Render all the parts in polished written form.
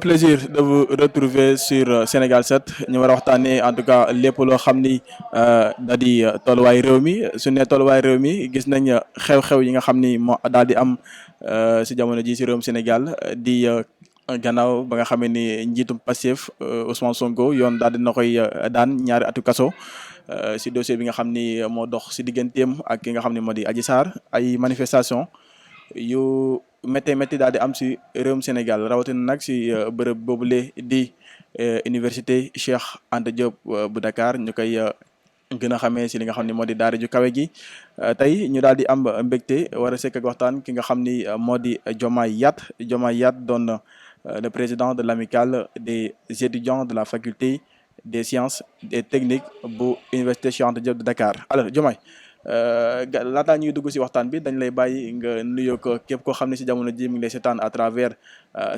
plaisir de vous retrouver sur Sénégal 7 ñu war a waxtaanee en tout cas lépp loo xam ni da di tolluwaay réew mi su ne tolluwaay réew mi gis nañ xew-xew yi nga xam ni moo daal di am si jamono ji si réewum Sénégal di gannaaw ba nga xamee ni njiitum Pastef Ousmane Sonko yoon daal dina koy daan ñaari atu kaso si dossier bi nga xam ni moo dox si digganteem ak ki nga xam ni moo di Adji Sarr ay manifestation yu métti métti daal di am si réewum Sénégal rawatina nag si bërëb boobule di université Cheikh Anta Diop bu Dakar ñu koy gën a xamee si li nga xam ni moo di daara ju kawe gi tey ñu daal di am mbégte war a sekk ak waxtaan ki nga xam ni moo di Diomaye Yat doon le président de l'amicale des étudiants de la faculté des sciences et techniques bu université Cheikh Anta Diop de Dakar alors Diomaye laataa ñuy dugg si waxtaan bi dañ lay bàyyi nga nuyoo ko képp koo xam ne si jamono ji mi ngi lay seetaan à travers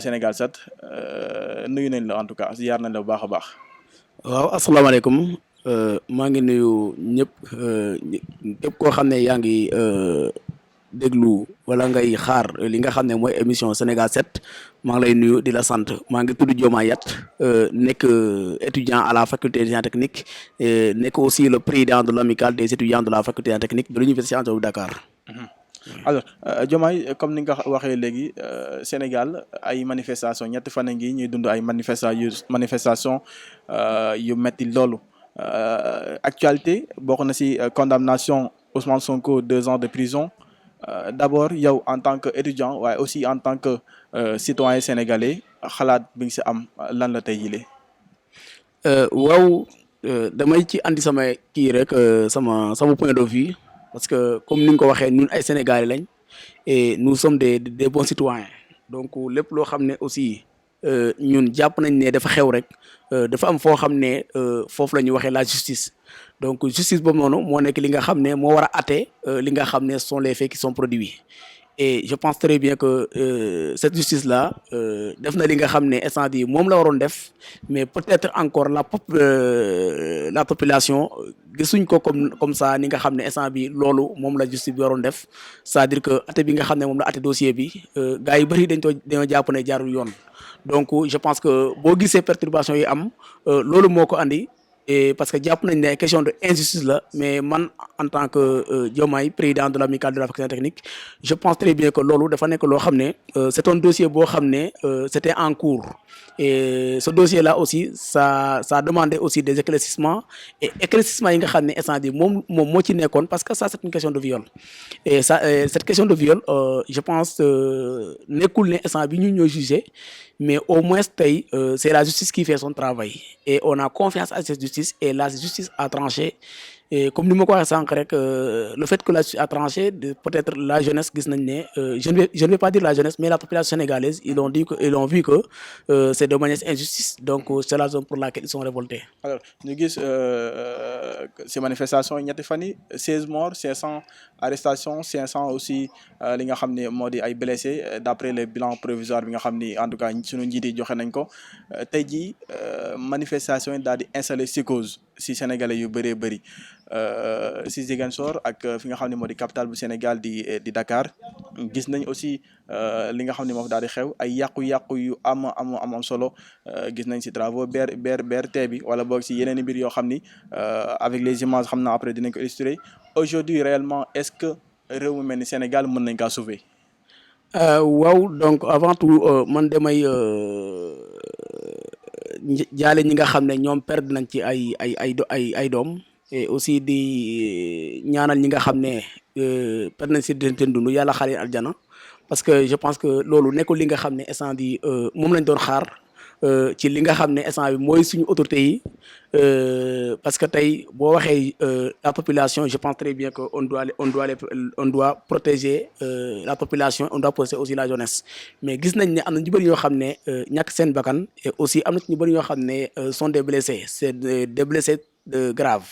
Sénégal 7 nuyu nañ la en tout cas ziar nañ la bu baax a baax. waaw asalaamaaleykum maa ngi nuyu ñëpp képp koo xam ne yaa ngi déglu wala ngay xaar li nga xam ne mooy émission Sénégal 7 maa ngi lay nuyu di la sant maa ngi tudd Diomaye Yat nekk étudiant à la faculté des sciences techniques nekk aussi le président de l'amicale des étudiants de la faculté des sciences techniques de l'université Cheikh Anta Diop de Dakar. alors Diomaye comme ni nga waxee léegi Sénégal ay manifestation ñetti fan ngi ñuy dund ay manifestation yu metti loolu actualité bokk na si condamnation Ousmane Sonko 2 ans de prison. D'abord yow en tant que étudiant waaye aussi en tant que citoyen sénégalais xalaat bi nga si am lan la tey jile. waaw damay ci andi sama kii rek sama point de vue parce que comme ni nga ko waxee ñun ay sénégalais lañ et nous sommes des bons citoyens donc lépp loo xam ne aussi ñun jàpp nañ ne dafa xew rek dafa am foo xam ne foofu la ñuy waxee la justice. Donc justice boobu noonu moo nekk li nga xam ne moo war a atte li nga xam ne sont les faits qui sont produits et je pense très bien que cette justice là def na li nga xam ne instant bii moom la waroon def mais peut-être encore la population gisuñ ko comme ça ni nga xam ne instant bi loolu moom la justice bi waroon def c'est-à-dire que atte bi nga xam ne moom la atte dossier bi gars yu bëri dañoo jàpp ne jaarul yoon donc je pense que boo gisee perturbation yi am loolu moo ko andi. Et parce que jàpp nañ ne question de injustice la mais man en tant que Diomaye président de l'amicale de la faculté technique je pense très bien que loolu dafa nekk loo xam ne c'est un dossier boo xam ne c'était en cours et ce dossier là aussi ça demandait aussi des éclaircissements et éclaircissements yi nga xam ne instant bi moom moo ci nekkoon parce que ça c'est une question de viol et ça cette question de viol je pense nekkul ne instant bi ñu ñoo jugé mais au moins tey c'est la justice qui fait son travail et on a confiance à cette justice et la justice a tranché et comme ni ma ko waxee sànq rek le fait que la justice a tranché peut-être la jeunesse gis nañ ne je ne vais pas dire la jeunesse mais la population sénégalaise ils ont vu que c'est de manière injustice donc c'est la raison pour laquelle ils sont révoltés. alors ñu gis ces manifestations ñetti fan yi 16 morts 500 arrestations 500 aussi li nga xam ne moo di ay blessés d'après le bilan provisoire bi nga xam ni en tout cas sunu njiit yi joxe nañ ko tey jii manifestation yi daal di installer psychose si sénégalais yu bëree bëri si Ziguinchor ak fi nga xam ne moo di capitale bu Sénégal di Dakar gis nañ aussi li nga xam ne moo daal di xew ay yàqu-yàqu yu am solo gis nañ si travaux BRT bi wala boog si yeneen i mbir yoo xam ni avec les images xam naa après dinañ ko illustrer aujourd'hui réellement est-ce que réew mu mel ni Sénégal mën nañ kaa sauver. waaw donc avant tout man damay jaale ñi nga xam ne ñoom perdre nañ ci ay doom et aussi di ñaanal ñi nga xam ne perdre nañ si seen dund yàlla xaar leen aljana parce que je pense que loolu nekkul li nga xam ne instant bi moom lañ doon xaar ci li nga xam ne instant bi mooy suñu autorités yi parce que tey boo waxee la population je pense très bien que on doit protéger la population on doit protéger aussi la jeunesse mais gis nañ ne am na ñu bëri yoo xam ne ñàkk seen bakkan et aussi am na ñu bëri yoo xam ne sont des blessés c'est des blessés grave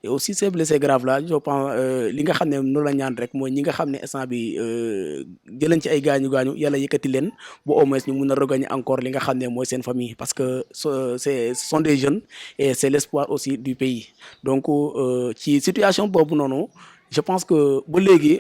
et aussi ces blessés graves là je pense li nga xam ne noonu la ñaan rek mooy ñi nga xam ne instant bi jëlañ ci ay gaañu yàlla yëkkati leen ba au moins ñu mun a regagner encore li nga xam ne mooy seen famille parce que ce sont des jeunes et c'est l'espoir aussi du pays donc ci situation boobu noonu je pense que ba léegi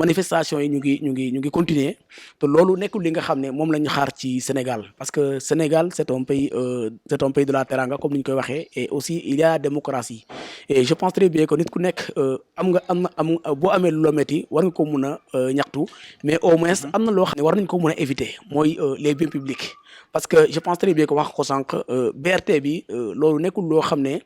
manifestation yi ñu ngi continuer te loolu nekkul li nga xam ne moom la ñu xaar ci Sénégal parce que Sénégal c'est un pays de la teranga comme ni ñu koy waxee et aussi il y a démocratie et je pense très bien que nit ku nekk am boo amee lu la metti war nga ko mun a ñaxtu mais au moins am na loo xam ne war nañ ko mun a éviter mooy les biens publics parce que je pense très bien que wax ko sànq BRT bi loolu nekkul loo xam ne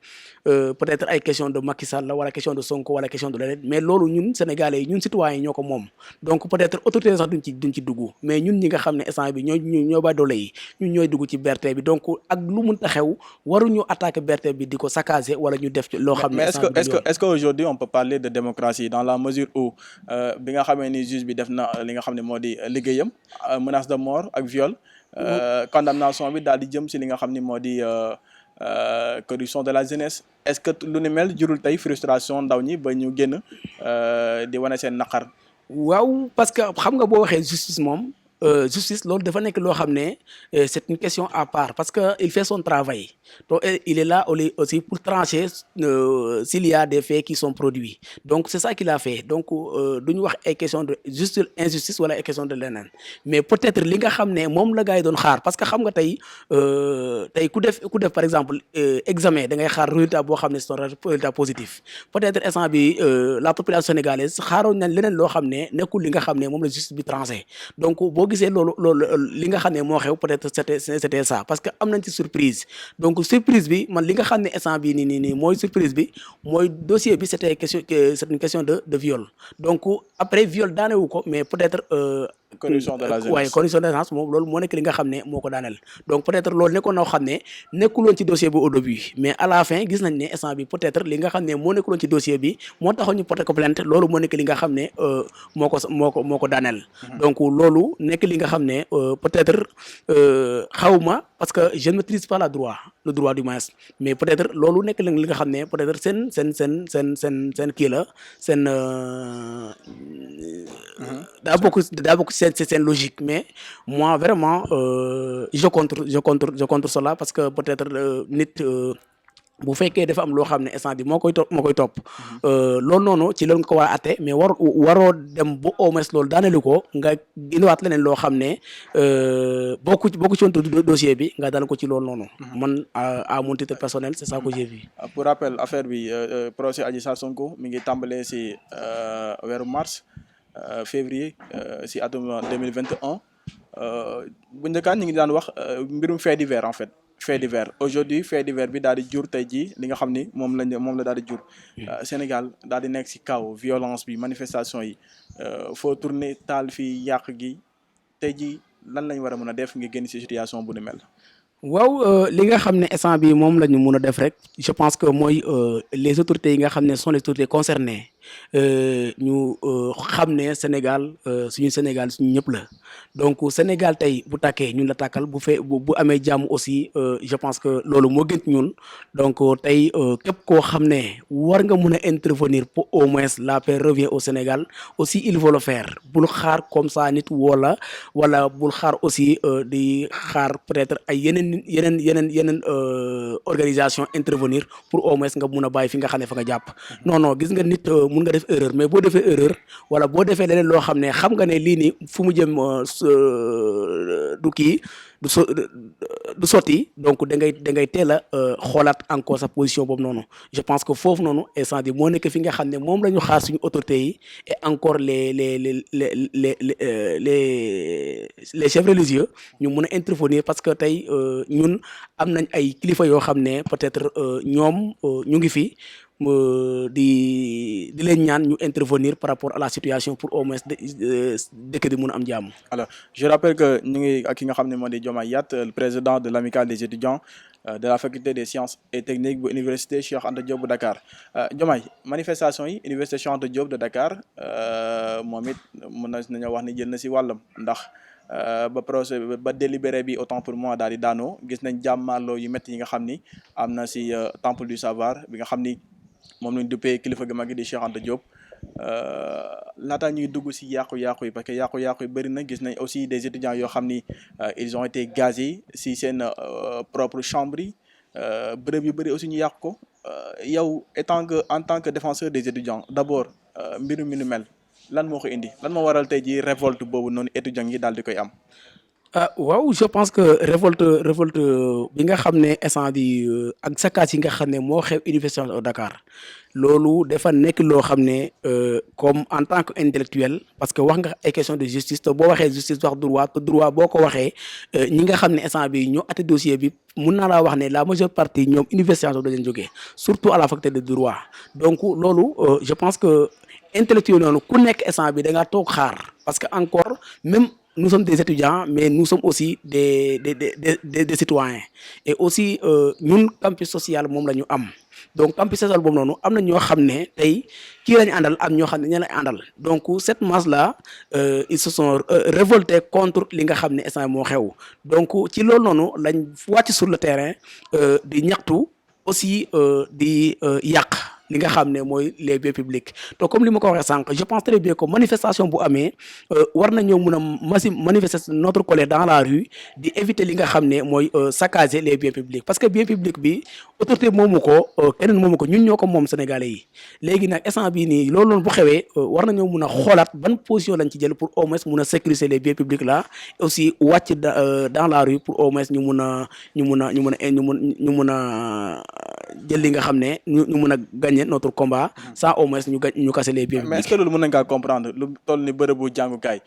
peut-être ay question de Macky Sall la wala question de Sonko wala question de leneen mais loolu ñun sénégalais yi ñun citoyens yi ñoo ko moom donc peut-être autorité sax duñ ci dugg mais ñun ñi nga xam ne instant bi ñoo ba doole yi ñun ñooy dugg ci BRT bi donc ak lu mënta xew waruñu attaquer BRT bi di ko saccager wala ñu def ci loo xam ne est-ce que aujourd'hui on peut parler de démocratie dans la mesure où bi nga xamee ni juge bi def na li nga xam ne moo di liggéeyam menace de mort ak viol condamnation bi daal di jëm si li nga xam ni moo di corruption de la jeunesse est-ce que lu ni mel jurul tey frustration ndaw ñi ba ñu génn di wane seen naqar. waaw parce que xam nga boo waxee justice moom justice loolu dafa nekk loo xam ne c'est une question à part parce que il fait son travail donc il est là aussi pour trancher s'il y a des faits qui sont produits donc c'est ça qu'il a fait donc duñu wax ay question de juste injustice wala ay question de leneen mais peut-être li nga xam ne moom la gars yi doon xaar parce que xam nga tey ku def par exemple examen da ngay xaar résultat boo xam ne c'est un résultat positif peut-être instant bi la population sénégalaise xaaroon nañ leneen loo xam ne nekkul li nga xam ne moom la justice bi tranché donc boo gisee loolu li nga xam ne moo xew peut-être c'était ça parce que am nañ ci surprise donc surprise bi man li nga xam ne instant bi nii mooy surprise bi mooy dossier bi c'est une question de viol donc après viol daanewu ko mais peut-être corruption de la jeunesse waaye corruption de la jeunesse moom loolu moo nekk li nga xam ne moo ko daaneel donc peut-être loolu nekkoon noo xam ne nekkuloon ci dossier bi au début mais à la fin gis nañ ne instant bi peut-être li nga xam ne moo nekkuloon ci dossier bi moo taxoon ñu porter ko plainte loolu moo nekk li nga xam ne moo ko daaneel donc loolu nekk li nga xam ne peut-être xawma parce que je ne maîtrise pas le droit du moins mais peut-être loolu nekk li nga xam ne peut-être seen kii la seen daa bokk c'est une logique mais moi vraiment je contre cela parce que peut-être nit bu fekkee dafa am loo xam ne instant bi moo koy topp loolu noonu ci loolu nga ko war a atte mais waroo dem ba au moins loolu daanelu ko nga indiwaat leneen loo xam ne bokku ci woon dossier bi nga daan ko ci loolu noonu man à mon titre personnel c'est ça que j'ai vu. Pour rappel affaire bi procès Adji Sarr Sonko mi ngi tàmbalee si weeru mars février si atum 2021 bu njëkkaan ñu ngi daan wax mbirum fait divers en fait fait divers aujourd'hui fait divers bi daal di jur tey jii li nga xam ni moom la daal di jur Sénégal daal di nekk si kaw violence bi manifestation yi foo tourner taal fii yàq gi tey jii lan lañ war a mën a def nga génn si situation bu ni mel. waaw li nga xam ne instant bi moom la ñu mun a def rek je pense que mooy les autorités yi nga xam ne sont les autorités concernées ñu xam ne Sénégal suñu ñëpp la donc Sénégal tey bu tàkkee ñun la tàkkal bu amee jàmm aussi je pense que loolu moo gën ñun donc tey képp koo xam ne war nga mun a intervenir pour au moins la paix revient au Sénégal aussi il faut le faire bul xaar comme ça nit wala bul xaar aussi di xaar peut-être ay yeneen organisation intervenir pour au moins nga mun a bàyyi fi nga xam ne fa nga jàpp non gis nga nit mun nga def erreur mais boo defee erreur wala boo defee leneen loo xam ne xam nga ne lii nii fu mu jëm du sotti donc da ngay teel a xoolaat encore sa position boobu noonu je pense que foofu noonu instant bi moo nekk fi nga xam ne moom la ñu xaar suñu autorités yi et encore les chefs religieux ñu mun a intervenir parce que tey ñun am nañ ay kilifa yoo xam ne peut-être ñoom ñu ngi fi di leen ñaan ñu intervenir par rapport à la situation pour au moins dëkk di mun a am jàmm. Alors je rappelle que ñu ngi ak ki nga xam ne moo di Diomaye Yat le président de l'amicale des étudiants de la faculté des sciences et techniques bu université Cheikh Anta Diop bu Dakar Diomaye manifestation yi université Cheikh Anta Diop de Dakar moom it mën nañoo wax ni jël na si wàllam ndax ba procès ba délibéré bi autant pour moi daal di daanoo gis nañ jàmmaarloo yu métti yi nga xam ni am na si temple du savoir bi nga xam ni moom lañ duppee kilifa gi mag di Cheikh Anta Diop laata ñuy dugg si yàqu-yàqu yi parce que yàqu-yàqu yi bëri na gis nañ aussi des étudiants yoo xam ni ils ont été gazés si seen propre chambre yi bërëb yu bëri aussi ñu yàq ko yow en tant que défenseur des étudiants d'abord mbiru mi nu mel lan moo ko indi lan moo waral tey jii révolte boobu noonu étudiants yi daal di koy am. ah waaw je pense que révolte bi nga xam ne instant bi ak saccage yi nga xam ne moo xew université au Dakar loolu dafa nekk loo xam ne comme en tant que intellectuel parce que wax nga ay question de justice te boo waxee justice wax droit te droit boo ko waxee ñi nga xam ne instant bi ñoo atte dossier bi mun naa laa wax ne la majeure partie ñoom université da leen jógee surtout à la faculté de droit donc loolu je pense que intellectuel noonu ku nekk instant bi da ngaa toog xaar parce que encore même nous sommes des étudiants mais nous sommes aussi des citoyens et aussi ñun campus social moom la ñu am donc campus social boobu noonu am na ñoo xam ne tey kii lañu àndal ak ñoo xam ne ña lañ àndal donc cette masse là ils se sont révoltés contre li nga xam ne instant moo xew donc ci loolu noonu lañ wàcc sur le terrain di ñaxtu aussi di yàq li nga xam ne mooy les biens publics donc comme li ma ko waxee sànq je pense très bien que manifestation bu amee war nañoo mun a manifester notre colère dans la rue di éviter li nga xam ne mooy saccager les biens publics parce que bien public bi autorité moomu ko keneen moomu ko ñun ñoo ko moom sénégalais yi léegi nag instant bii nii loolu noonu bu xewee war nañoo mun a xoolaat ban position lañ ci jël pour au moins mun a sécuriser les biens publics là aussi wàcc dans la rue pour au moins ñu mun a jël li nga xam ne ñu mun a gagner notre combat sans au moins ñu casser les biens publics. mais est-ce que loolu mën nañ kaa comprendre lu toll ni bërëbu jàngukaay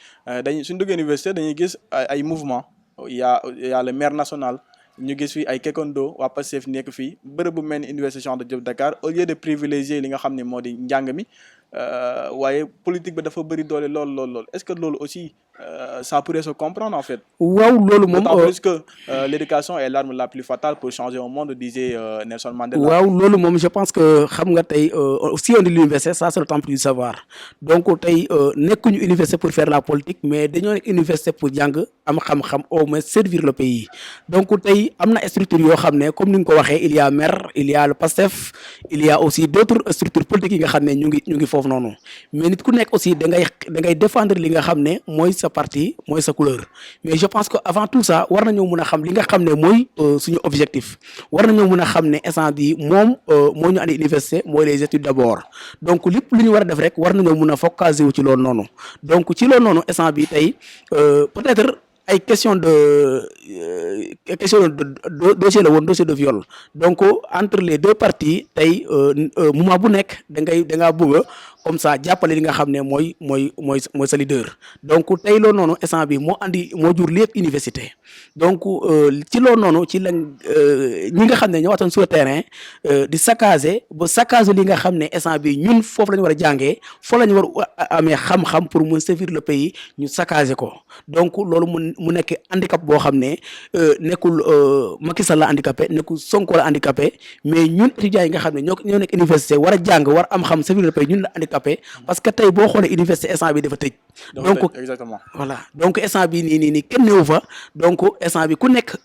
dañuy suñ duggee université dañuy gis ay mouvement y a le maire national ñu gis fi ay Kekondo waa Pastef nekk fii bërëb bu mel ni université Cheikh Anta Diop Dakar au lieu de privilégier li nga xam ne moo di njàng mi waaye politique bi dafa bëri doole lool est-ce que loolu aussi ça pourrait se comprendre en fait. waaw loolu moom d'autant plus que l'éducation est l'arme la plus fatale pour changer un monde disait Nelson Mandela. waaw loolu moom je pense que xam nga tey si on dit l'université ça c'est le temple du savoir donc tey nekkuñu université pour faire la politique mais dañoo nekk université pour jàng am xam-xam au moins servir le pays donc tey am na structure yoo xam ne comme ni nga ko waxee il y a maire il y a le PASTEF il y a aussi d'autres structures politiques yi nga xam ne ñu ngi foofu noonu mais nit ku nekk aussi da ngay défendre li nga xam ne mooy sa parti mooy sa couleur mais je pense que avant tout ça war nañoo mun a xam li nga xam ne mooy suñu objectif war nañoo mun a xam ne instant bi moom moo ñu andi université mooy les études d'abord donc lépp lu ñu war a def rek war nañoo mun a focaliser wu ci loolu noonu donc ci loolu noonu instant bi tey peut-être ay question de dossier la woon dossier de viol donc entre les deux parties tey moment bu nekk da ngaa bëgg comme ça jàppale li nga xam ne mooy sa leader donc tey loolu noonu instant bi moo jur lépp université donc ci loolu noonu ci lañ ñi nga xam ne ñoo waxtaan sur le terrain di saccager li nga xam ne instant bi ñun foofu la ñu war a jàngee foofu la ñu war a amee xam-xam pour mun servir le pays ñu saccager ko donc loolu mu nekk handicap boo xam ne nekkul Macky Sall la handicapé nekkul Sonko la handicapé mais ñun étudiants yi nga xam ne ñoo nekk université war a jàng war am xam servir le pays ñun la handicapé parce que tey boo xoolee université instant bi dafa tëj. donc exactement voilà donc instant bi nii kenn newu fa donc instant bi ku nekk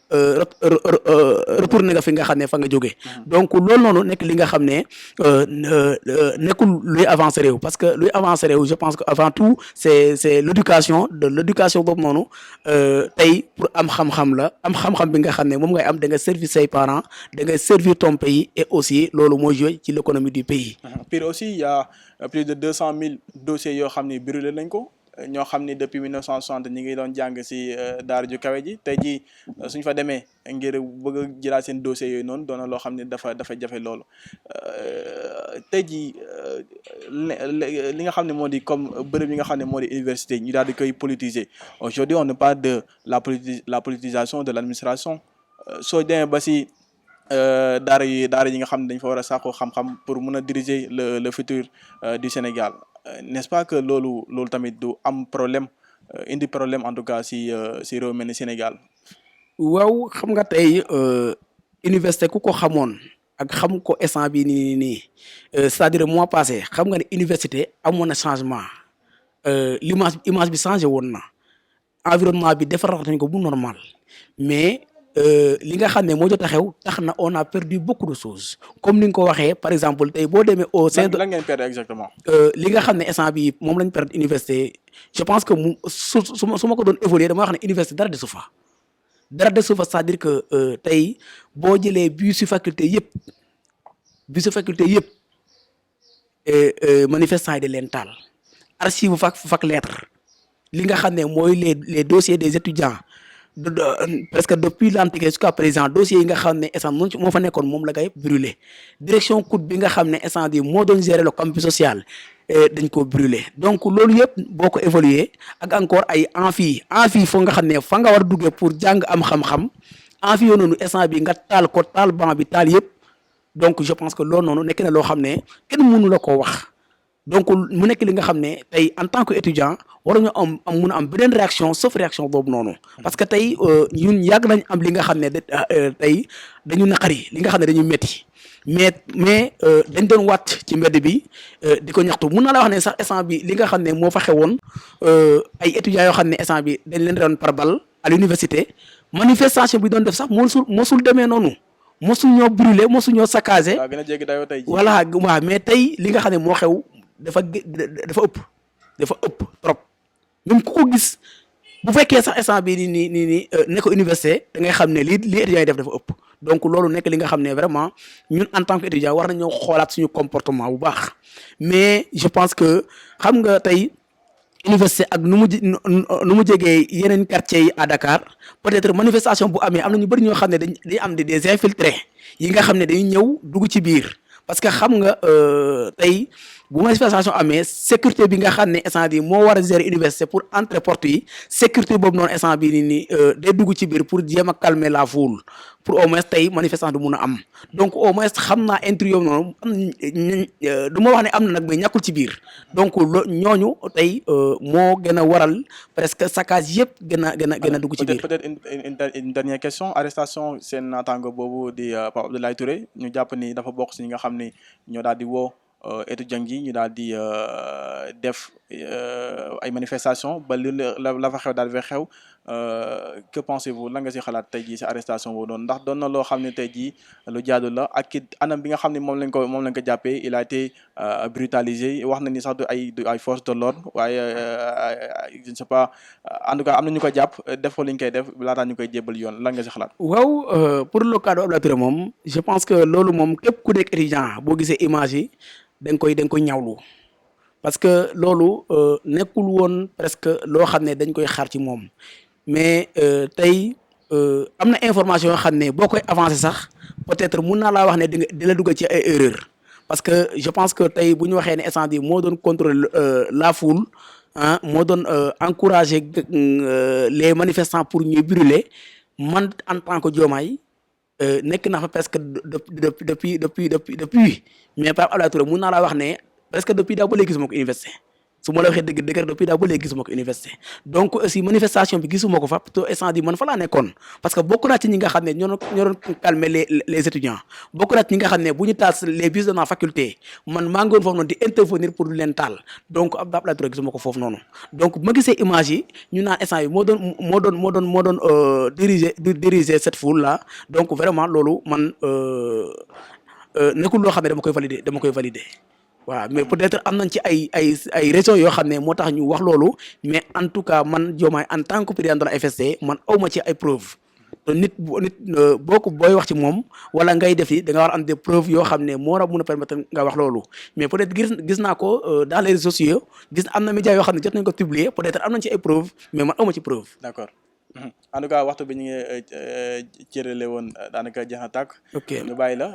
retourné nga fi nga xam ne fa nga jógee donc loolu noonu nekk li nga xam ne nekkul luy avancer réew parce que luy avancer réew je pense que avant tout c'est l'éducation boobu noonu tey pour am xam-xam la am xam-xam bi nga xam ne moom ngay am da nga servir say parents da nga servir ton pays et aussi loolu mooy jouer ci l'économie du pays. Puis aussi il y a plus de 200 000 dossiers yoo xam ni brûlé nañ ko ñoo xam ni depuis 1960 ñi ngi doon jàng ci daara ju kawe ji tey jii suñ fa demee ngir bëgg a jëlaat seen dossiers yooyu noonu doon na loo xam ne dafa jafe loolu tey jii li nga xam ne moo di comme bërëb yi nga xam ne moo di université ñu daal di koy politiser aujourd'hui on ne parle de la politisation de l'administration soo demee ba ci daara yi nga xam ne dañ fa war a sàkku xam-xam pour mun a diriger le futur du Sénégal n'est-ce pas que loolu tamit du am problème indi problème en tout cas si réew mel ni Sénégal. waaw xam nga tey université ku ko xamoon ak xam ko instant bi nii c'est-à-dire mois passé xam nga ne université amoon na changement image bi changé woon na environnement bi defaraat nañ ko bu normal mais. li nga xam ne moo jot a xew tax na on a perdu beaucoup de choses comme ni nga ko waxee par exemple tey boo demee au sein de lan ngeen perdre exactement. li nga xam ne instant bi moom lañ perdre université je pense que su ma ko doon évoluer dama wax ne université dara desu fa c'est-à-dire que tey boo jëlee bus si faculté yëpp manifestants yi di leen taal archive fac lettre li nga xam ne mooy les dossiers des étudiants presque depuis l'Antiquité jusqu'à présent dossiers yi nga xam ne instant moo fa nekkoon moom la ngay brûler direction COUD bi nga xam ne instant bi moo doon gérer le campus social dañ ko brûler donc loolu yëpp boo ko évaluer ak encore ay amphi foog nga xam ne fa nga war a duggee pour jàng am xam-xam amphi yoo noonu instant bi nga taal ko taal banc bi taal yëpp donc je pense que loolu noonu nekk na loo xam ne kenn mënu la koo wax donc mu nekk li nga xam ne tey en tant que étudiant waruñu mun a am beneen réaction sauf réaction boobu noonu parce que tey ñun yàgg nañ am li nga xam ne tey dañu naqari li nga xam ne dañu métti mais dañ doon wàcc ci mbedd bi di ko ñaxtu mun naa la wax ne sax instant bi li nga xam ne moo fa xewoon ay étudiants yoo xam ne instant bi dañ leen doon par balle à l'université manifestation bi doon def sax mosul demee noonu mosul ñoo brûler mosul ñoo saccager voilà waaw mais tey li nga xam ne moo xew dafa ëpp trop même ku ko gis bu fekkee sax instant bii nii nekk université da ngay xam ne lii étudiants yi def dafa ëpp donc loolu nekk li nga xam ne vraiment ñun en tant que étudiant war nañoo xoolaat suñu comportement bu baax mais je pense que xam nga tey université ak nu mu jegee yeneen quartiers yi à Dakar peut-être manifestation bu amee am na ñu bëri ñoo xam ne dañuy am des infiltrés yi nga xam ne dañuy ñëw dugg ci biir parce que xam nga tey bu manifestation amee sécurité bi nga xam ne instant bi moo war a gérer université pour entrer porte yi sécurité boobu noonu instant bi nii day dugg ci biir pour jéem a calmer la foule pour au moins tey manifestation du mun a am donc au moins xam naa intrus yooyu noonu du ma wax ne am na nag mais ñàkkul ci biir donc ñooñu tey moo gën a waral presque saccage yëpp gën a dugg ci biir. peut-être une dernière question arrestation seen naataango boobu di Pape Abdoulaye Touré ñu jàpp ni dafa bokk si ñi nga xam ni ñoo daal di woo étudiants yi ñu daal di def ay manifestation ba la fa xew daal di xew que pensez-vous lan nga si xalaat tey jii si arrestation boobu noonu ndax doon na loo xam ne tey jii lu jaadu la ak anam bi nga xam ne moom lañ ko jàppee il a été brutalisé wax na ni sax du ay force de l'ordre waaye je ne sais pas en tout cas am na ñu ko jàpp def ko li ñu koy def laataa ñu koy jébbal yoon lan nga si xalaat. waaw pour le cas de Abdoulaye Touré moom je pense que loolu moom képp ku nekk étudiant boo gisee image yi da nga koy ñawlu parce que loolu nekkul woon presque loo xam ne dañ koy xaar ci moom mais tey am na information yoo xam ne boo koy avancer sax peut-être mun naa laa wax ne di la dugg ci ay erreur parce que je pense que tey bu ñu waxee ne instant bi moo doon contrôler la foule moo doon encourager les manifestants pour ñuy brûler man en tant que Diomaye nekk na fa presque depuis mais Pape Abdoulaye Touré mun naa laa wax ne presque depuis daa ba léegi gisuma ko université su ma la waxee dëgg rek depuis daa ba léegi gisuma ko université donc aussi manifestation bi gisuma ko fa to instant man fa laa nekkoon parce que bokk naa ci ñi nga xam ne ñoo doon calmer les étudiants bokk naa ci ñi nga xam ne bu ñu taal les bus de la faculté man maa ngi woon foofu noonu di intervenir pour leen taal donc Abdoulaye Touré gisuma ko foofu noonu donc ma gisee image yi ñu naan instant yi moo doon diriger cette foule là donc vraiment loolu man nekkul loo xam ne dama koy valider waaw mais peut-être am nañ ci ay raisons yoo xam ne moo tax ñu wax loolu mais en tout cas man Diomaye en tant que président de la FST man awma ci ay preuves te nit booy wax ci moom wala ngay def yi da nga war am des preuves yoo xam ne moo war a mun a permettre nga wax loolu mais peut-être gis naa ko dans les réseaux sociaux am na médias yoo xam ne jot nañ ko publier peut-être am nañ ci ay preuves mais man awma ci preuve. D'accord. En tout cas waxtu bi ñu ngi cërale woon daanaka jeex na tàkk. ok ñu bàyyi la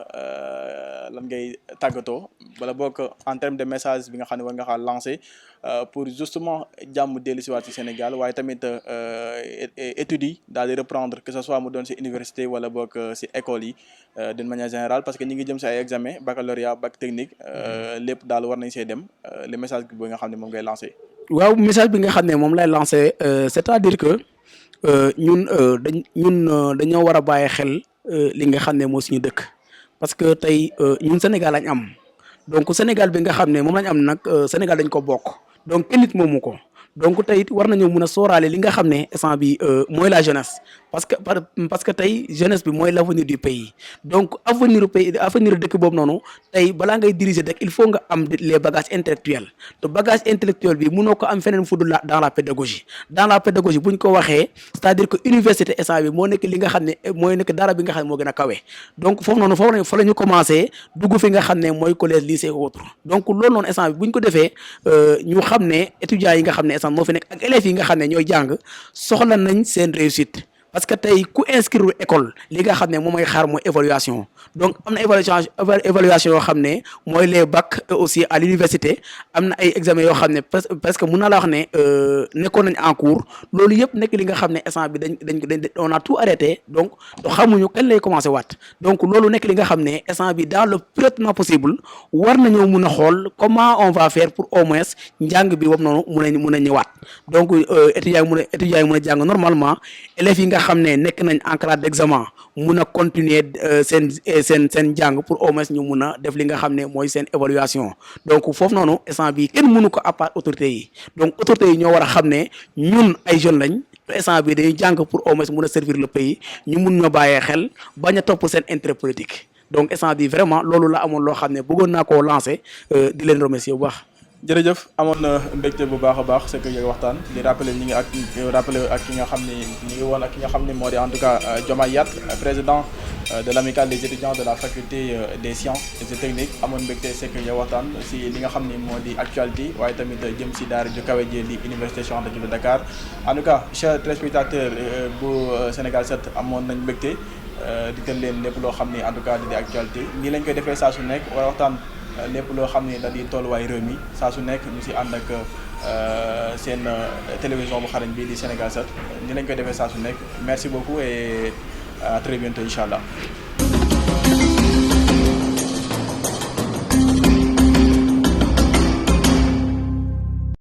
lan ngay tàggatoo wala boog en terme de message bi nga xam ne war nga xaar lancer pour justement jàmm dellu si waat ci Sénégal waaye tamit études yi daal di reprendre que ce soit mu doon si université wala boog si école yi d'une manière générale parce que ñi ngi jëm si ay examen baccalauréat bac technique lépp daal war nañ see dem le message bi nga xam ne moom ngay lancer. waaw message bi nga xam ne moom lay lancer c'est-à-dire que. ñun dañoo war a bàyyi xel li nga xam ne moo suñu dëkk parce que tey ñun Sénégal lañ am donc Sénégal bi nga xam ne moom lañ am nag Sénégal dañ ko bokk donc kenn nit moomu ko donc tey it war nañoo mën a sóoraale li nga xam ne instant bi mooy la jeunesse parce que tey jeunesse bi mooy l'avenir du pays donc avenir dëkk boobu noonu tey balaa ngay diriger dëkk il faut nga am les bagages intellectuels te bagage intellectuel bi mënoo ko am feneen fu dul dans la pédagogie bu ñu ko waxee c'est-à-dire que université instant bi moo nekk li nga xam ne mooy nekk dara bi nga xam ne moo gën a kawe donc foofu noonu fa la ñu commencé dugg fi nga xam ne mooy collège lycée autre donc loolu noonu instant bi bu ñu ko defee ñu xam ne étudiants yi nga xam ne instant moo fi nekk ak élèves yi nga xam ne ñooy jàng soxla nañ seen réussite parce que tey ku inscrire école li nga xam ne moom mooy xaar mooy évaluation donc am na évaluation yoo xam ne mooy les bacs aussi à l'université am na ay examens yoo xam ne presque mun naa la wax ne nekkoon nañ en cours loolu yëpp nekk li nga xam ne instant bi dañ on a tout arrêté donc xamuñu kañ lay commencé waat donc loolu nekk li nga xam ne instant bi dans le plus rapidement possible war nañoo mun a xool comment on va faire pour au moins njàng bi boobu noonu mun a ñëwaat donc étudiants yi mun a jàng normalement élèves yi nga xam ne nekk nañ en classe d'examen mun a continuer seen jàng pour au moins ñu mun a def li nga xam ne mooy seen évaluation donc foofu noonu instant bi kenn mënu ko à part autorités yi donc autorités yi ñoo war a xam ne ñun ay jeunes lañ instant bi dañuy jàng pour au moins mun a servir le pays ñu mun ñoo bàyyee xel bañ a topp seen intérêt politique donc instant bi vraiment loolu la amoon loo xam ne bëggoon naa koo lancer di leen remercier bu baax. jërëjëf amoon na mbégte bu baax a baax c'est que waxtaan di rappeler ñi ngi ak ki nga xam ni ñi ngi woon ak ki nga xam ni moo di en tout cas Diomaye Yat président de l'amicale des étudiants de la faculté des sciences et techniques amoon mbégte c'est que waxtaan si li nga xam ni moo di actualité waaye tamit jëm si daara ju kawe ji di université Cheikh Anta Diop de Dakar en tout cas chers téléspectateurs bu Sénégal 7 amoon nañ mbégte di teel leen lépp loo xam ni en tout cas di actualité nii lañ koy defee saa su nekk war a waxtaan lépp loo xam ne da di tolluwaay réew mi saa su nekk ñu si ànd ak seen télévision bu xarañ bi di Sénégal 7 ni lañ koy defee saa su nekk merci beaucoup et à très bientôt incha allah.